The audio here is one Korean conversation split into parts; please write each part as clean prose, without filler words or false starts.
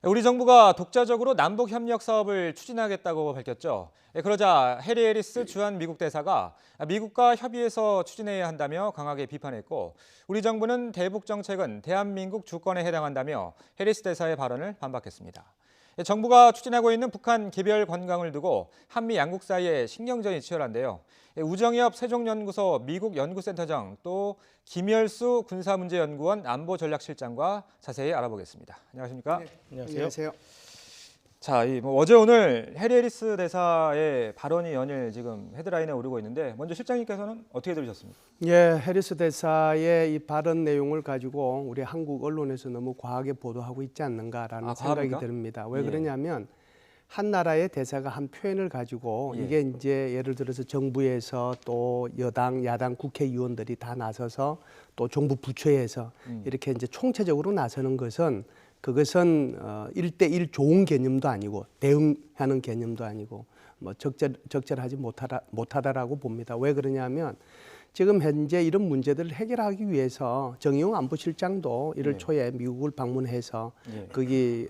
우리 정부가 독자적으로 남북 협력 사업을 추진하겠다고 밝혔죠. 그러자 해리 해리스 주한 미국 대사가 미국과 협의해서 추진해야 한다며 강하게 비판했고, 우리 정부는 대북 정책은 대한민국 주권에 해당한다며 해리스 대사의 발언을 반박했습니다. 정부가 추진하고 있는 북한 개별 관광을 두고 한미 양국 사이에 신경전이 치열한데요. 우정엽 세종연구소 미국 연구센터장, 또 김열수 군사문제연구원 안보전략실장과 자세히 알아보겠습니다. 안녕하십니까? 네, 안녕하세요. 자, 어제 오늘 해리 해리스 대사의 발언이 연일 지금 헤드라인에 오르고 있는데, 먼저 실장님께서는 어떻게 들으셨습니까? 예, 해리스 대사의 이 발언 내용을 가지고 우리 한국 언론에서 너무 과하게 보도하고 있지 않는가라는 생각이 과합니까? 듭니다. 왜 예. 그러냐면 한 나라의 대사가 한 표현을 가지고 이게 이제 예를 들어서 정부에서 또 여당, 야당 국회의원들이 다 나서서 또 정부 부처에서 이렇게 이제 총체적으로 나서는 것은 그것은 1대1 좋은 개념도 아니고 대응하는 개념도 아니고 뭐 적절하지 못하다라고 봅니다. 왜 그러냐면 지금 현재 이런 문제들을 해결하기 위해서 정의용 안보실장도 1월 초에 미국을 방문해서 거기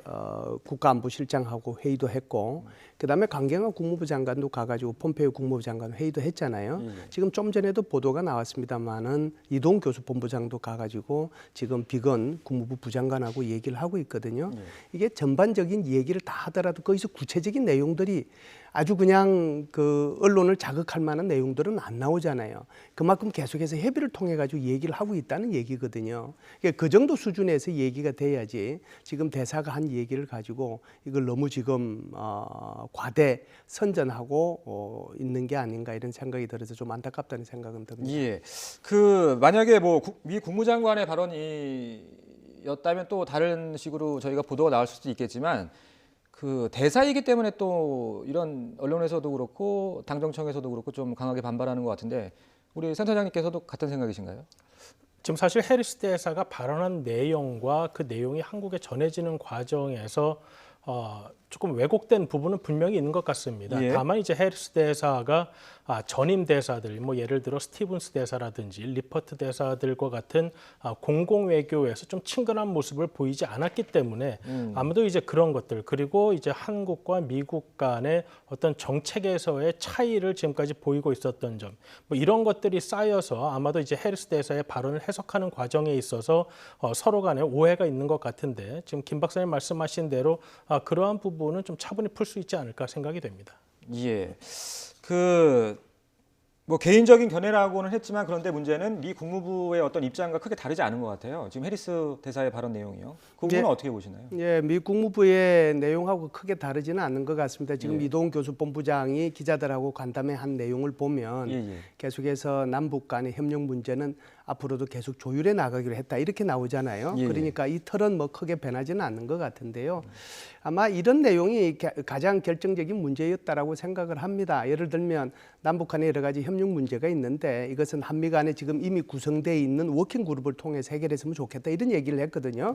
국가안보실장하고 회의도 했고, 그다음에 강경화 국무부 장관도 가가지고 폼페이오 국무부 장관 회의도 했잖아요. 지금 좀 전에도 보도가 나왔습니다만은 이동 교수 본부장도 가가지고 지금 비건 국무부 부장관하고 얘기를 하고 있거든요. 이게 전반적인 얘기를 다 하더라도 거기서 구체적인 내용들이 아주 그냥 그 언론을 자극할 만한 내용들은 안 나오잖아요. 그만큼 계속해서 협의를 통해 가지고 얘기를 하고 있다는 얘기거든요. 그러니까 그 정도 수준에서 얘기가 돼야지 지금 대사가 한 얘기를 가지고 이걸 너무 지금 과대 선전하고 있는 게 아닌가 이런 생각이 들어서 좀 안타깝다는 생각은 듭니다. 예. 만약에 미 국무장관의 발언이었다면 또 다른 식으로 저희가 보도가 나올 수도 있겠지만, 그 대사이기 때문에 또 이런 언론에서도 그렇고 당정청에서도 그렇고 좀 강하게 반발하는 것 같은데, 우리 센터장님께서도 같은 생각이신가요? 지금 사실 해리스 대사가 발언한 내용과 그 내용이 한국에 전해지는 과정에서 조금 왜곡된 부분은 분명히 있는 것 같습니다. 다만 이제 해리스 대사가 전임 대사들, 뭐 예를 들어 스티븐스 대사라든지 리퍼트 대사들과 같은 공공 외교에서 좀 친근한 모습을 보이지 않았기 때문에 아무도 이제 그런 것들, 그리고 이제 한국과 미국 간의 어떤 정책에서의 차이를 지금까지 보이고 있었던 점, 뭐 이런 것들이 쌓여서 아마도 이제 해리스 대사의 발언을 해석하는 과정에 있어서 서로 간에 오해가 있는 것 같은데, 지금 김 박사님 말씀하신 대로 그러한 부분은 좀 차분히 풀 수 있지 않을까 생각이 됩니다. 예. 개인적인 견해라고는 했지만, 그런데 문제는 미 국무부의 어떤 입장과 크게 다르지 않은 것 같아요. 지금 해리스 대사의 발언 내용이요. 그 부분은 어떻게 보시나요? 예, 미 국무부의 내용하고 크게 다르지는 않는 것 같습니다. 지금 이동 교수 본부장이 기자들하고 간담회 한 내용을 보면 계속해서 남북 간의 협력 문제는 앞으로도 계속 조율해 나가기로 했다 이렇게 나오잖아요. 그러니까 이 틀은 뭐 크게 변하지는 않는 것 같은데요. 아마 이런 내용이 가장 결정적인 문제였다라고 생각을 합니다. 예를 들면 남북 간에 여러 가지 협력 문제가 있는데, 이것은 한미 간에 지금 이미 구성되어 있는 워킹 그룹을 통해서 해결했으면 좋겠다 이런 얘기를 했거든요.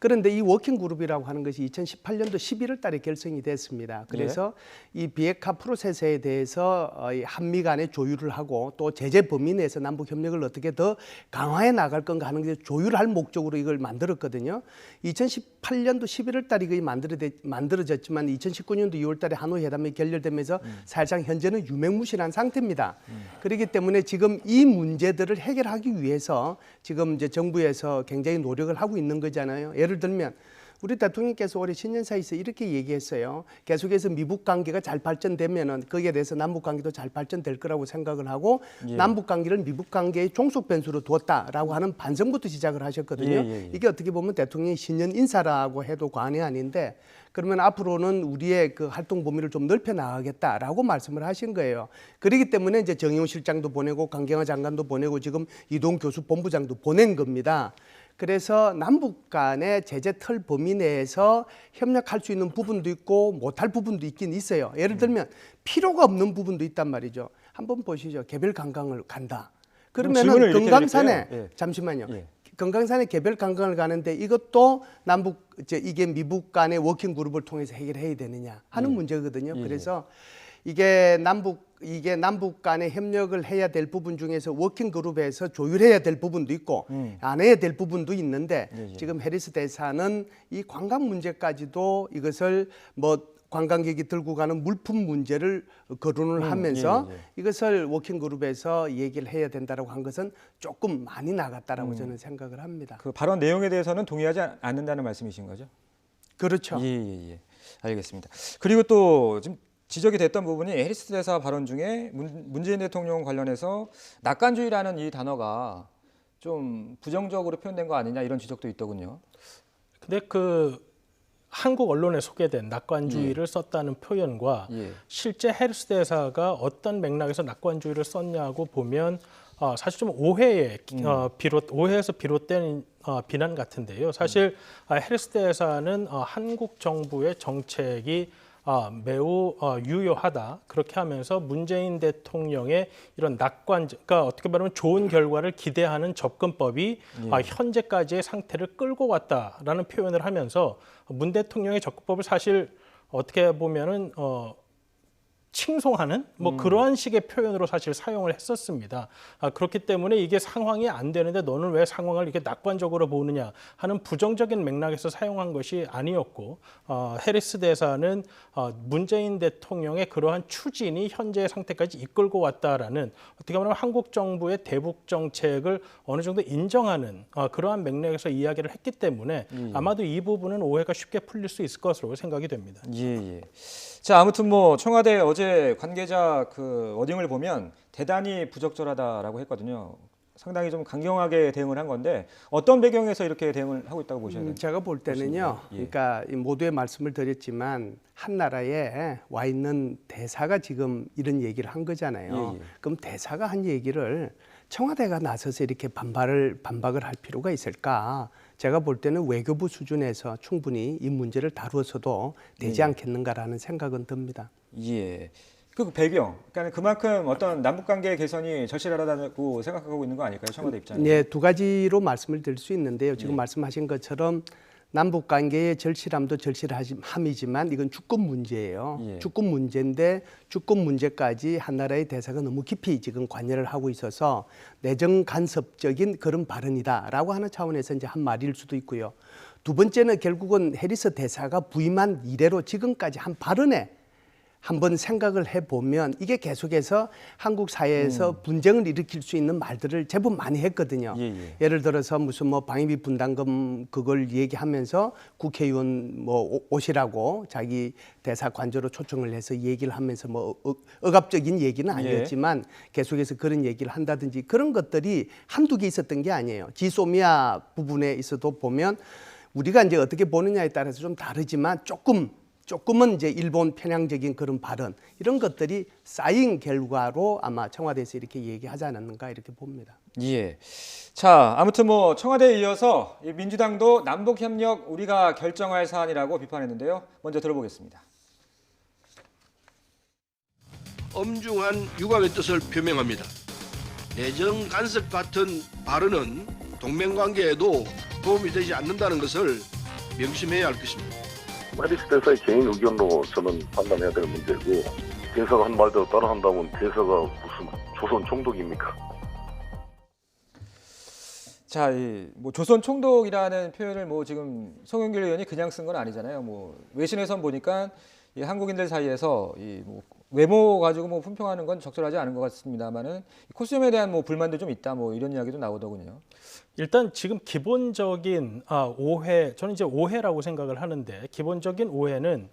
그런데 이 워킹 그룹이라고 하는 것이 2018년도 11월 달에 결성이 됐습니다. 그래서 이 비핵화 프로세스에 대해서 한미 간에 조율을 하고 또 제재 범위 내에서 남북 협력을 어떻게 더 강화해 나갈 건가 하는 게 조율할 목적으로 이걸 만들었거든요. 2018년도 11월 달에 거의 만들어졌지만 2019년도 2월 달에 하노이 회담이 결렬되면서 사실상 현재는 유명무실한 상태입니다. 그렇기 때문에 지금 이 문제들을 해결하기 위해서 지금 이제 정부에서 굉장히 노력을 하고 있는 거잖아요. 예를 들면 우리 대통령께서 올해 신년사에서 이렇게 얘기했어요. 계속해서 미북 관계가 잘 발전되면은 거기에 대해서 남북 관계도 잘 발전될 거라고 생각을 하고 남북 관계를 미북 관계의 종속 변수로 두었다라고 하는 반성부터 시작을 하셨거든요. 이게 어떻게 보면 대통령의 신년 인사라고 해도 과언이 아닌데, 그러면 앞으로는 우리의 그 활동 범위를 좀 넓혀 나가겠다라고 말씀을 하신 거예요. 그렇기 때문에 이제 정의용 실장도 보내고 강경화 장관도 보내고 지금 이동 교수 본부장도 보낸 겁니다. 그래서 남북 간의 제재 틀 범위 내에서 협력할 수 있는 부분도 있고 못할 부분도 있긴 있어요. 예를 들면 필요가 없는 부분도 있단 말이죠. 한번 보시죠. 개별 관광을 간다. 그러면은 금강산에 잠시만요. 금강산에 개별 관광을 가는데 이것도 이게 미북 간의 워킹 그룹을 통해서 해결해야 되느냐 하는 문제거든요. 그래서 이게 남북 간의 협력을 해야 될 부분 중에서 워킹 그룹에서 조율해야 될 부분도 있고 안 해야 될 부분도 있는데 지금 해리스 대사는 이 관광 문제까지도 이것을 뭐 관광객이 들고 가는 물품 문제를 거론을 하면서 이것을 워킹 그룹에서 얘기를 해야 된다라고 한 것은 조금 많이 나갔다라고 저는 생각을 합니다. 그 발언 내용에 대해서는 동의하지 않는다는 말씀이신 거죠? 그렇죠. 예. 알겠습니다. 그리고 또 지금 지적이 됐던 부분이 해리스 대사 발언 중에 문재인 대통령 관련해서 낙관주의라는 이 단어가 좀 부정적으로 표현된 거 아니냐 이런 지적도 있더군요. 근데 그 한국 언론에 소개된 낙관주의를 썼다는 표현과 실제 해리스 대사가 어떤 맥락에서 낙관주의를 썼냐고 보면 사실 좀 오해에서 비롯된 비난 같은데요. 사실 해리스 대사는 한국 정부의 정책이 매우 유효하다. 그렇게 하면서 문재인 대통령의 이런 그러니까 어떻게 말하면 좋은 결과를 기대하는 접근법이 현재까지의 상태를 끌고 왔다라는 표현을 하면서 문 대통령의 접근법을 사실 어떻게 보면은 칭송하는 뭐 그러한 식의 표현으로 사실 사용을 했었습니다. 그렇기 때문에 이게 상황이 안 되는데 너는 왜 상황을 이렇게 낙관적으로 보느냐 하는 부정적인 맥락에서 사용한 것이 아니었고 해리스 대사는 문재인 대통령의 그러한 추진이 현재의 상태까지 이끌고 왔다라는 어떻게 보면 한국 정부의 대북 정책을 어느 정도 인정하는 그러한 맥락에서 이야기를 했기 때문에 아마도 이 부분은 오해가 쉽게 풀릴 수 있을 것으로 생각이 됩니다. 자, 아무튼 뭐 청와대 어제 관계자 그 워딩을 보면 대단히 부적절하다라고 했거든요. 상당히 좀 강경하게 대응을 한 건데 어떤 배경에서 이렇게 대응을 하고 있다고 보셔야 됩니까? 제가 볼 때는요. 그러니까 모두의 말씀을 드렸지만 한 나라에 와 있는 대사가 지금 이런 얘기를 한 거잖아요. 그럼 대사가 한 얘기를 청와대가 나서서 이렇게 반박을 할 필요가 있을까? 제가 볼 때는 외교부 수준에서 충분히 이 문제를 다루어서도 되지 않겠는가라는 생각은 듭니다. 그 배경, 그러니까 그만큼 어떤 남북관계 개선이 절실하다고 생각하고 있는 거 아닐까요? 청와대 입장에서. 두 가지로 말씀을 드릴 수 있는데요. 지금 말씀하신 것처럼 남북관계의 절실함도 절실함이지만 이건 주권 문제예요. 주권 문제인데 주권 문제까지 한 나라의 대사가 너무 깊이 지금 관여를 하고 있어서 내정 간섭적인 그런 발언이다라고 하는 차원에서 이제 한 말일 수도 있고요. 두 번째는 결국은 해리스 대사가 부임한 이래로 지금까지 한 발언에 한번 생각을 해보면 이게 계속해서 한국 사회에서 분쟁을 일으킬 수 있는 말들을 제법 많이 했거든요. 예를 들어서 무슨 뭐 방위비 분담금 그걸 얘기하면서 국회의원 뭐 오시라고 자기 대사 관저로 초청을 해서 얘기를 하면서 뭐 억압적인 얘기는 아니었지만 계속해서 그런 얘기를 한다든지 그런 것들이 한두 개 있었던 게 아니에요. 지소미아 부분에 있어도 보면 우리가 이제 어떻게 보느냐에 따라서 좀 다르지만 조금은 이제 일본 편향적인 그런 발언 이런 것들이 쌓인 결과로 아마 청와대에서 이렇게 얘기하지 않았는가 이렇게 봅니다. 자, 아무튼 뭐 청와대에 이어서 민주당도 남북 협력 우리가 결정할 사안이라고 비판했는데요. 먼저 들어보겠습니다. 엄중한 유감의 뜻을 표명합니다. 내정 간섭 같은 발언은 동맹관계에도 도움이 되지 않는다는 것을 명심해야 할 것입니다. 해리스 대사의 개인 의견으로 저는 판단해야 될 문제고 대사가 한 말대로 따라한다면 대사가 무슨 조선 총독입니까? 자, 뭐 조선 총독이라는 표현을 뭐 지금 송영길 의원이 그냥 쓴 건 아니잖아요. 뭐 외신에선 보니까 이 한국인들 사이에서 이 뭐 외모 가지고 뭐 품평하는 건 적절하지 않은 것 같습니다만은 코스튬에 대한 뭐 불만도 좀 있다 뭐 이런 이야기도 나오더군요. 일단 지금 기본적인 오해, 저는 이제 오해라고 생각을 하는데 기본적인 오해는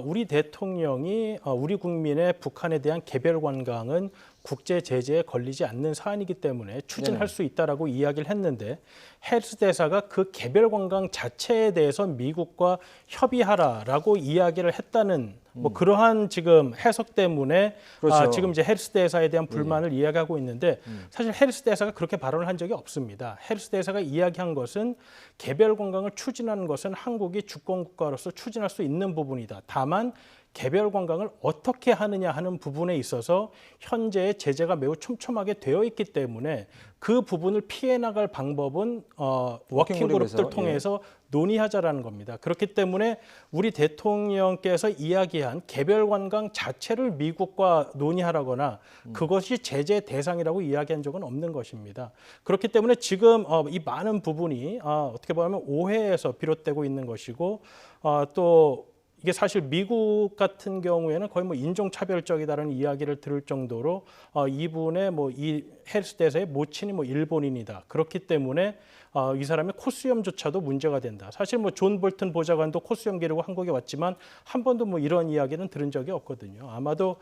우리 대통령이 우리 국민의 북한에 대한 개별 관광은 국제 제재에 걸리지 않는 사안이기 때문에 추진할 수 있다라고 이야기를 했는데 해리스 대사가 그 개별 관광 자체에 대해서 미국과 협의하라라고 이야기를 했다는 뭐 그러한 지금 해석 때문에 그렇죠. 지금 이제 해리스 대사에 대한 불만을 이야기하고 있는데 사실 해리스 대사가 그렇게 발언을 한 적이 없습니다. 해리스 대사가 이야기한 것은 개별 관광을 추진하는 것은 한국이 주권 국가로서 추진할 수 있는 부분이다. 다만 개별 관광을 어떻게 하느냐 하는 부분에 있어서 현재의 제재가 매우 촘촘하게 되어 있기 때문에 그 부분을 피해 나갈 방법은 워킹 그룹들 통해서 논의하자라는 겁니다. 그렇기 때문에 우리 대통령께서 이야기한 개별 관광 자체를 미국과 논의하라거나 그것이 제재 대상이라고 이야기한 적은 없는 것입니다. 그렇기 때문에 지금 이 많은 부분이 어떻게 보면 오해에서 비롯되고 있는 것이고 또 이게 사실 미국 같은 경우에는 거의 뭐 인종차별적이다라는 이야기를 들을 정도로 이분의 뭐 이 해리스 대사의 모친이 뭐 일본인이다. 그렇기 때문에 이 사람의 코수염조차도 문제가 된다. 사실 뭐 존 볼튼 보좌관도 코수염 기르고 한국에 왔지만 한 번도 뭐 이런 이야기는 들은 적이 없거든요. 아마도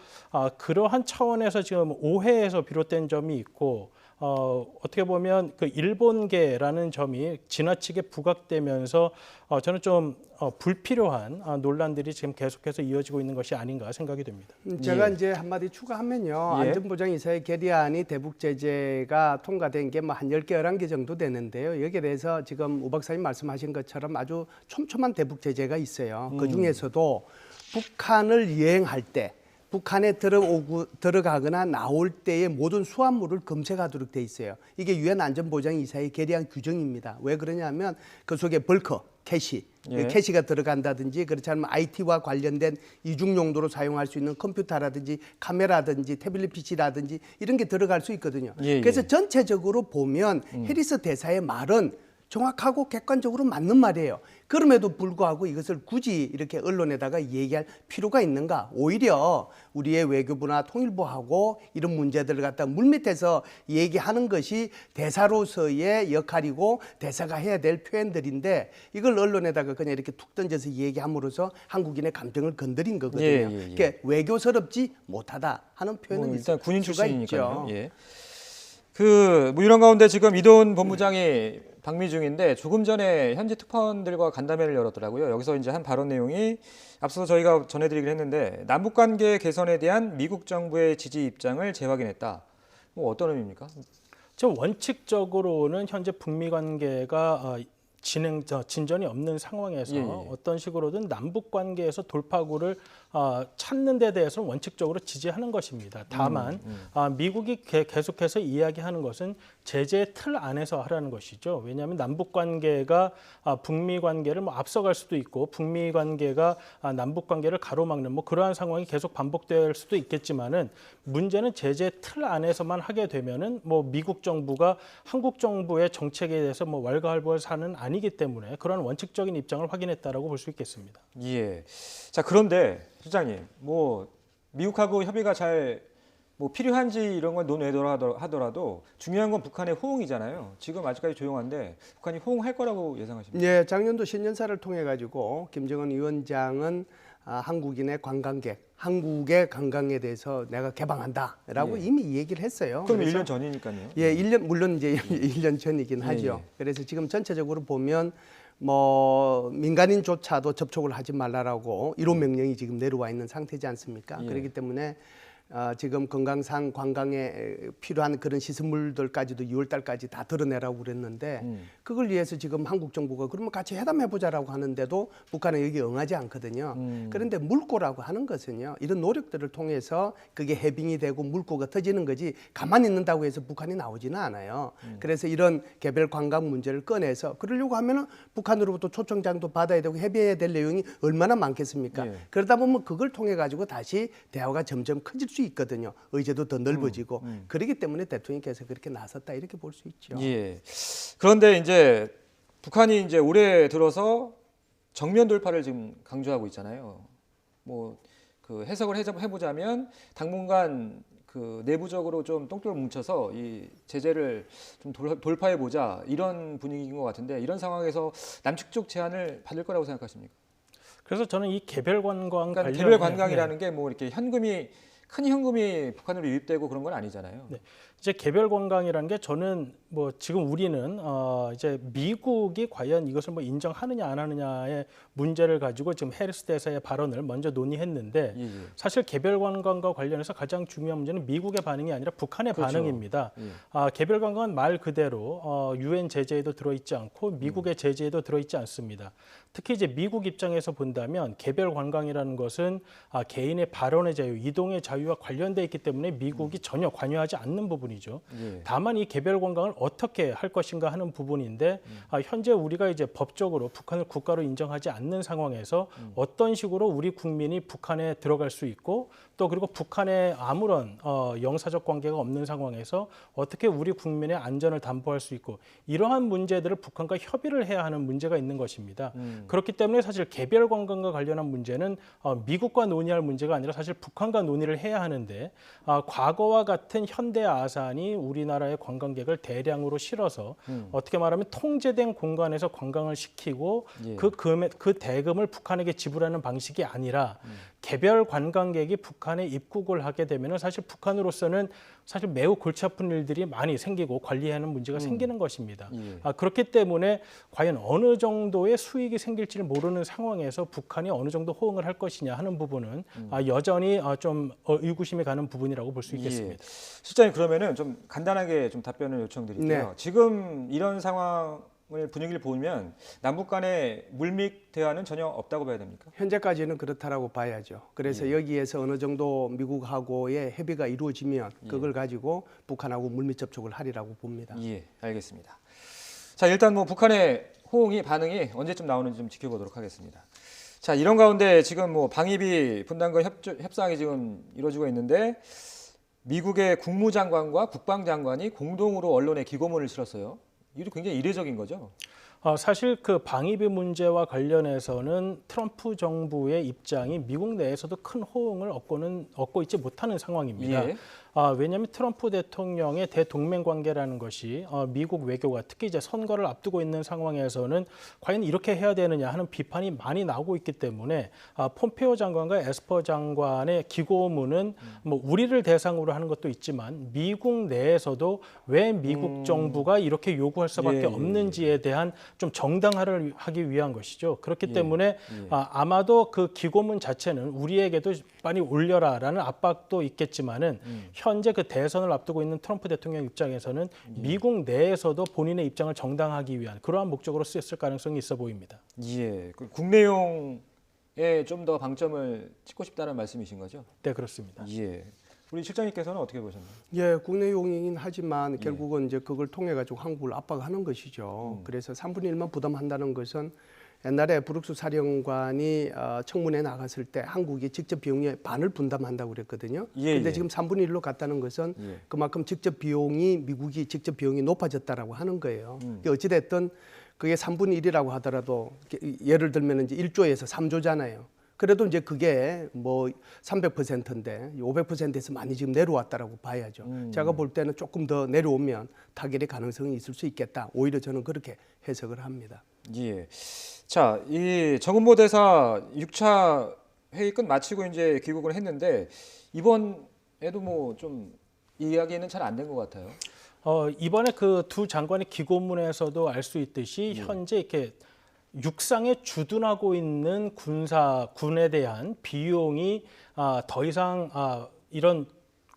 그러한 차원에서 지금 오해에서 비롯된 점이 있고 어떻게 보면 그 일본계라는 점이 지나치게 부각되면서 저는 좀 불필요한 논란들이 지금 계속해서 이어지고 있는 것이 아닌가 생각이 됩니다. 제가 이제 한마디 추가하면요. 안전보장이사의 결의안이 대북 제재가 통과된 게 뭐 한 10개, 11개 정도 되는데요. 여기에 대해서 지금 우 박사님 말씀하신 것처럼 아주 촘촘한 대북 제재가 있어요. 그중에서도 북한을 여행할 때 북한에 들어가거나 나올 때의 모든 수화물을 검색하도록 돼 있어요. 이게 유엔 안전보장이사의 결의안 규정입니다. 왜 그러냐면 그 속에 벌커, 캐시, 캐시가 들어간다든지 그렇지 않으면 IT와 관련된 이중 용도로 사용할 수 있는 컴퓨터라든지 카메라든지 태블릿 PC라든지 이런 게 들어갈 수 있거든요. 그래서 전체적으로 보면 해리스 대사의 말은 정확하고 객관적으로 맞는 말이에요. 그럼에도 불구하고 이것을 굳이 이렇게 언론에다가 얘기할 필요가 있는가? 오히려 우리의 외교부나 통일부하고 이런 문제들을 갖다 물밑에서 얘기하는 것이 대사로서의 역할이고 대사가 해야 될 표현들인데 이걸 언론에다가 그냥 이렇게 툭 던져서 얘기함으로써 한국인의 감정을 건드린 거거든요. 그러니까 외교스럽지 못하다 하는 표현은 일단 군인 있을 수가 출신이니까요. 있죠. 뭐 이런 가운데 지금 이도훈 본부장이 방미 중인데 조금 전에 현지 특파원들과 간담회를 열었더라고요. 여기서 이제 한 발언 내용이 앞서 저희가 전해드리긴 했는데 남북 관계 개선에 대한 미국 정부의 지지 입장을 재확인했다. 뭐 어떤 의미입니까? 원칙적으로는 현재 북미 관계가 진전이 없는 상황에서 어떤 식으로든 남북 관계에서 돌파구를 찾는 데 대해서는 원칙적으로 지지하는 것입니다. 다만 미국이 계속해서 이야기하는 것은 제재 틀 안에서 하라는 것이죠. 왜냐하면 남북 관계가 북미 관계를 뭐 앞서갈 수도 있고 북미 관계가 남북 관계를 가로막는 뭐 그러한 상황이 계속 반복될 수도 있겠지만은 문제는 제재 틀 안에서만 하게 되면은 뭐 미국 정부가 한국 정부의 정책에 대해서 뭐 왈가왈부할사는 아니기 때문에 그런 원칙적인 입장을 확인했다라고 볼 수 있겠습니다. 자, 그런데 실장님, 뭐 미국하고 협의가 잘 뭐 필요한지 이런 건 논외하더라도 중요한 건 북한의 호응이잖아요. 지금 아직까지 조용한데 북한이 호응할 거라고 예상하십니까? 작년도 신년사를 통해 가지고 김정은 위원장은 한국인의 관광객, 한국의 관광에 대해서 내가 개방한다라고 이미 얘기를 했어요. 그럼 1년 전이니까요. 1년 물론 이제 1년 전이긴 하죠. 그래서 지금 전체적으로 보면 뭐 민간인조차도 접촉을 하지 말라라고 1호 명령이 지금 내려와 있는 상태지 않습니까? 그렇기 때문에 지금 건강상 관광에 필요한 그런 시설물들까지도 6월 달까지 다 드러내라고 그랬는데 그걸 위해서 지금 한국 정부가 그러면 같이 회담해보자라고 하는데도 북한은 여기 응하지 않거든요. 그런데 물꼬라고 하는 것은요. 이런 노력들을 통해서 그게 해빙이 되고 물꼬가 터지는 거지 가만히 있는다고 해서 북한이 나오지는 않아요. 그래서 이런 개별 관광 문제를 꺼내서 그러려고 하면은 북한으로부터 초청장도 받아야 되고 협의해야 될 내용이 얼마나 많겠습니까? 그러다 보면 그걸 통해 가지고 다시 대화가 점점 커질 수 있거든요. 의제도 더 넓어지고 그렇기 때문에 대통령께서 그렇게 나섰다 이렇게 볼 수 있죠. 그런데 이제 북한이 이제 올해 들어서 정면 돌파를 지금 강조하고 있잖아요. 뭐 그 해석을 해보자면 당분간 그 내부적으로 좀 똥돌 뭉쳐서 이 제재를 좀 돌파해 보자 이런 분위기인 것 같은데 이런 상황에서 남측 쪽 제안을 받을 거라고 생각하십니까? 그래서 저는 이 개별 관광 그러니까 개별 관광이라는 게 뭐 이렇게 큰 현금이 북한으로 유입되고 그런 건 아니잖아요. 이제 개별 관광이라는 게 저는 뭐 지금 우리는 이제 미국이 과연 이것을 뭐 인정하느냐 안 하느냐의 문제를 가지고 지금 해리스 대사의 발언을 먼저 논의했는데 사실 개별 관광과 관련해서 가장 중요한 문제는 미국의 반응이 아니라 북한의 그렇죠. 반응입니다. 개별 관광은 말 그대로 유엔 제재에도 들어있지 않고 미국의 제재에도 들어있지 않습니다. 특히 이제 미국 입장에서 본다면 개별 관광이라는 것은 개인의 발언의 자유, 이동의 자유와 관련돼 있기 때문에 미국이 전혀 관여하지 않는 부분이죠. 다만 이 개별 관광을 어떻게 할 것인가 하는 부분인데 현재 우리가 이제 법적으로 북한을 국가로 인정하지 않는 상황에서 어떤 식으로 우리 국민이 북한에 들어갈 수 있고 또 그리고 북한에 아무런 영사적 관계가 없는 상황에서 어떻게 우리 국민의 안전을 담보할 수 있고 이러한 문제들을 북한과 협의를 해야 하는 문제가 있는 것입니다. 그렇기 때문에 사실 개별 관광과 관련한 문제는 미국과 논의할 문제가 아니라 사실 북한과 논의를 해야 하는데 과거와 같은 현대 아산이 우리나라의 관광객을 대량으로 실어서 어떻게 말하면 통제된 공간에서 관광을 시키고 그 대금을 북한에게 지불하는 방식이 아니라 개별 관광객이 북한에 입국을 하게 되면 사실 북한으로서는 사실 매우 골치 아픈 일들이 많이 생기고 관리하는 문제가 생기는 것입니다. 그렇기 때문에 과연 어느 정도의 수익이 생길지를 모르는 상황에서 북한이 어느 정도 호응을 할 것이냐 하는 부분은 여전히 좀 의구심이 가는 부분이라고 볼 수 있겠습니다. 실장님 그러면은 좀 간단하게 좀 답변을 요청드릴게요. 네. 지금 이런 상황을 분위기를 보면 남북 간의 물밑 대화는 전혀 없다고 봐야 됩니까? 현재까지는 그렇다라고 봐야죠. 그래서 여기에서 어느 정도 미국하고의 협의가 이루어지면 그걸 가지고 북한하고 물밑 접촉을 하리라고 봅니다. 예, 알겠습니다. 자, 일단 뭐 북한의 반응이 언제쯤 나오는지 좀 지켜보도록 하겠습니다. 자, 이런 가운데 지금 뭐 방위비 분담금 협상이 지금 이루어지고 있는데 미국의 국무장관과 국방장관이 공동으로 언론에 기고문을 실었어요. 이게 굉장히 이례적인 거죠. 사실 그 방위비 문제와 관련해서는 트럼프 정부의 입장이 미국 내에서도 큰 호응을 얻고 있지 못하는 상황입니다. 왜냐하면 트럼프 대통령의 대동맹 관계라는 것이 미국 외교가 특히 이제 선거를 앞두고 있는 상황에서는 과연 이렇게 해야 되느냐 하는 비판이 많이 나오고 있기 때문에 폼페오 장관과 에스퍼 장관의 기고문은 뭐 우리를 대상으로 하는 것도 있지만 미국 내에서도 왜 미국 정부가 이렇게 요구할 수밖에 없는지에 대한 좀 정당화를 하기 위한 것이죠. 그렇기 때문에 아마도 그 기고문 자체는 우리에게도 많이 올려라라는 압박도 있겠지만은 현재 그 대선을 앞두고 있는 트럼프 대통령 입장에서는 미국 내에서도 본인의 입장을 정당화하기 위한 그러한 목적으로 쓰였을 가능성이 있어 보입니다. 예, 그 국내용에 좀 더 방점을 찍고 싶다는 말씀이신 거죠? 네, 그렇습니다. 예. 우리 실장님께서는 어떻게 보셨나요? 예, 국내용이긴 하지만 결국은 이제 그걸 통해 가지고 한국을 압박하는 것이죠. 그래서 3분의 1만 부담한다는 것은 옛날에 브룩스 사령관이 청문회 나갔을 때 한국이 직접 비용의 반을 분담한다고 그랬거든요. 그런데 지금 3분의 1로 갔다는 것은 그만큼 미국이 직접 비용이 높아졌다라고 하는 거예요. 어찌 됐든 그게 3분의 1이라고 하더라도 예를 들면 이제 1조에서 3조잖아요. 그래도 이제 그게 뭐 300%인데 500%에서 많이 지금 내려왔다라고 봐야죠. 제가 볼 때는 조금 더 내려오면 타결의 가능성이 있을 수 있겠다. 오히려 저는 그렇게 해석을 합니다. 예. 자, 이 정은보 대사 6차 회의 끝 마치고 이제 귀국을 했는데 이번에도 뭐 좀 이야기는 잘 안 된 것 같아요. 이번에 그 두 장관의 기고문에서도 알 수 있듯이 현재 이렇게 육상에 주둔하고 있는 군에 대한 비용이 더 이상 이런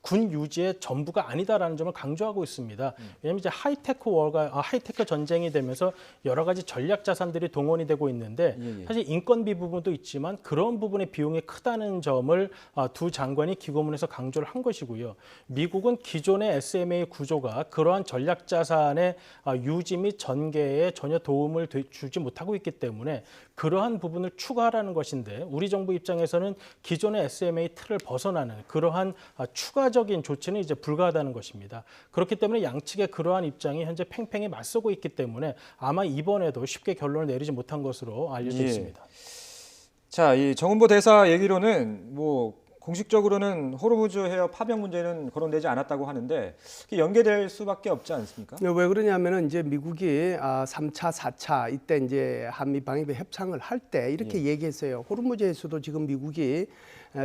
군 유지의 전부가 아니다라는 점을 강조하고 있습니다. 왜냐하면 이제 하이테크 전쟁이 되면서 여러 가지 전략 자산들이 동원이 되고 있는데 사실 인건비 부분도 있지만 그런 부분의 비용이 크다는 점을 두 장관이 기고문에서 강조를 한 것이고요. 미국은 기존의 SMA 구조가 그러한 전략 자산의 유지 및 전개에 전혀 도움을 주지 못하고 있기 때문에 그러한 부분을 추가하라는 것인데 우리 정부 입장에서는 기존의 SMA 틀을 벗어나는 그러한 추가적인 조치는 이제 불가하다는 것입니다. 그렇기 때문에 양측의 그러한 입장이 현재 팽팽히 맞서고 있기 때문에 아마 이번에도 쉽게 결론을 내리지 못한 것으로 알려져 있습니다. 자, 이 정은보 대사 얘기로는 뭐 공식적으로는 호르무즈 해협 파병 문제는 거론되지 않았다고 하는데 연계될 수밖에 없지 않습니까? 왜 그러냐면은 이제 미국이 3차, 4차 이때 이제 한미 방위비 협상을 할 때 이렇게 얘기했어요. 호르무즈에서도 지금 미국이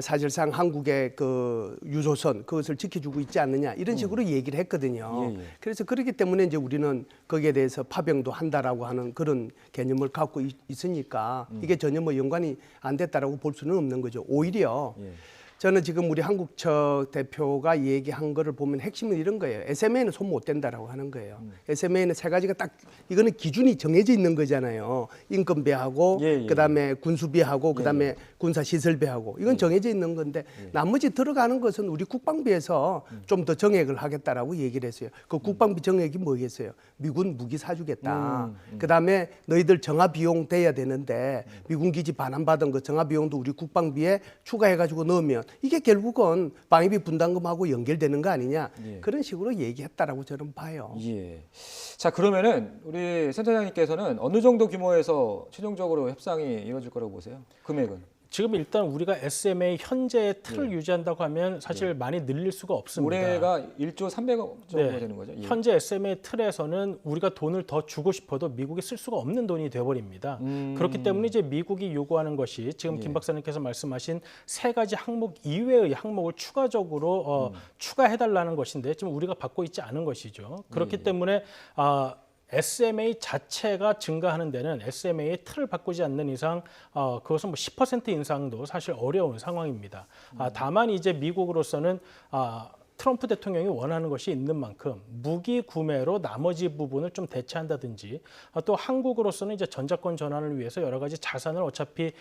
사실상 한국의 그 유조선 그것을 지켜주고 있지 않느냐 이런 식으로 얘기를 했거든요. 그래서 그렇기 때문에 이제 우리는 거기에 대해서 파병도 한다라고 하는 그런 개념을 갖고 있으니까 이게 전혀 뭐 연관이 안 됐다라고 볼 수는 없는 거죠. 오히려 저는 지금 우리 한국 측 대표가 얘기한 거를 보면 핵심은 이런 거예요. SMA는 손 못 댄다라고 하는 거예요. SMA는 세 가지가 딱 이거는 기준이 정해져 있는 거잖아요. 인건비하고 그다음에 군수비하고 그다음에 군사시설비하고 이건 정해져 있는 건데 나머지 들어가는 것은 우리 국방비에서 좀 더 정액을 하겠다라고 얘기를 했어요. 그 국방비 정액이 뭐겠어요? 미군 무기 사주겠다. 그다음에 너희들 정화 비용 돼야 되는데 미군 기지 반환받은 거 정화 비용도 우리 국방비에 추가해가지고 넣으면 이게 결국은 방위비 분담금하고 연결되는 거 아니냐 그런 식으로 얘기했다라고 저는 봐요. 자, 그러면은 우리 센터장님께서는 어느 정도 규모에서 최종적으로 협상이 이루어질 거라고 보세요? 금액은? 지금 일단 우리가 SMA 현재의 틀을 유지한다고 하면 사실 많이 늘릴 수가 없습니다. 올해가 1조 300억 정도가 되는 거죠? 현재 SMA 틀에서는 우리가 돈을 더 주고 싶어도 미국이 쓸 수가 없는 돈이 되어버립니다. 그렇기 때문에 이제 미국이 요구하는 것이 지금 김 박사님께서 말씀하신 세 가지 항목 이외의 항목을 추가적으로 추가해달라는 것인데 지금 우리가 받고 있지 않은 것이죠. 그렇기 때문에 SMA 자체가 증가하는 데는 SMA의 틀을 바꾸지 않는 이상 그것은 뭐 10% 인상도 사실 어려운 상황입니다. 다만 이제 미국으로서는 트럼프 대통령이 원하는 것이 있는 만큼 무기 구매로 나머지 부분을 좀 대체한다든지 또 한국으로서는 이제 전자권 전환을 위해서 여러 가지 자산을 어차피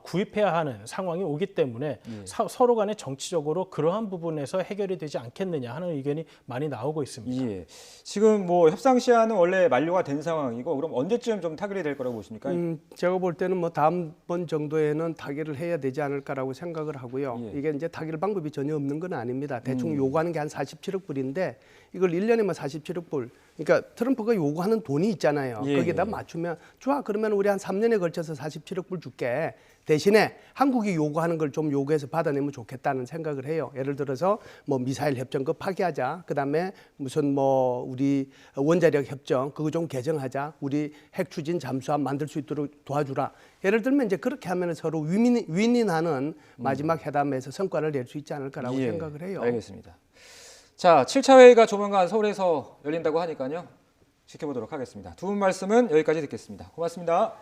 구입해야 하는 상황이 오기 때문에 서로 간에 정치적으로 그러한 부분에서 해결이 되지 않겠느냐 하는 의견이 많이 나오고 있습니다. 지금 뭐 협상 시한은 원래 만료가 된 상황이고 그럼 언제쯤 좀 타결이 될 거라고 보십니까? 제가 볼 때는 뭐 다음번 정도에는 타결을 해야 되지 않을까라고 생각을 하고요. 이게 이제 타결 방법이 전혀 없는 건 아닙니다. 대충 요구하는 게 한 47억 불인데 이걸 1년에 뭐 47억 불. 그러니까 트럼프가 요구하는 돈이 있잖아요. 거기에다 맞추면 좋아. 그러면 우리 한 3년에 걸쳐서 47억 불 줄게. 대신에 한국이 요구하는 걸 좀 요구해서 받아내면 좋겠다는 생각을 해요. 예를 들어서 뭐 미사일 협정급 파기하자. 그다음에 무슨 뭐 우리 원자력 협정 그거 좀 개정하자. 우리 핵 추진 잠수함 만들 수 있도록 도와주라. 예를 들면 이제 그렇게 하면 서로 윈윈하는 마지막 회담에서 성과를 낼 수 있지 않을까라고 생각을 해요. 알겠습니다. 자, 7차 회의가 조만간 서울에서 열린다고 하니까요. 지켜보도록 하겠습니다. 두 분 말씀은 여기까지 듣겠습니다. 고맙습니다.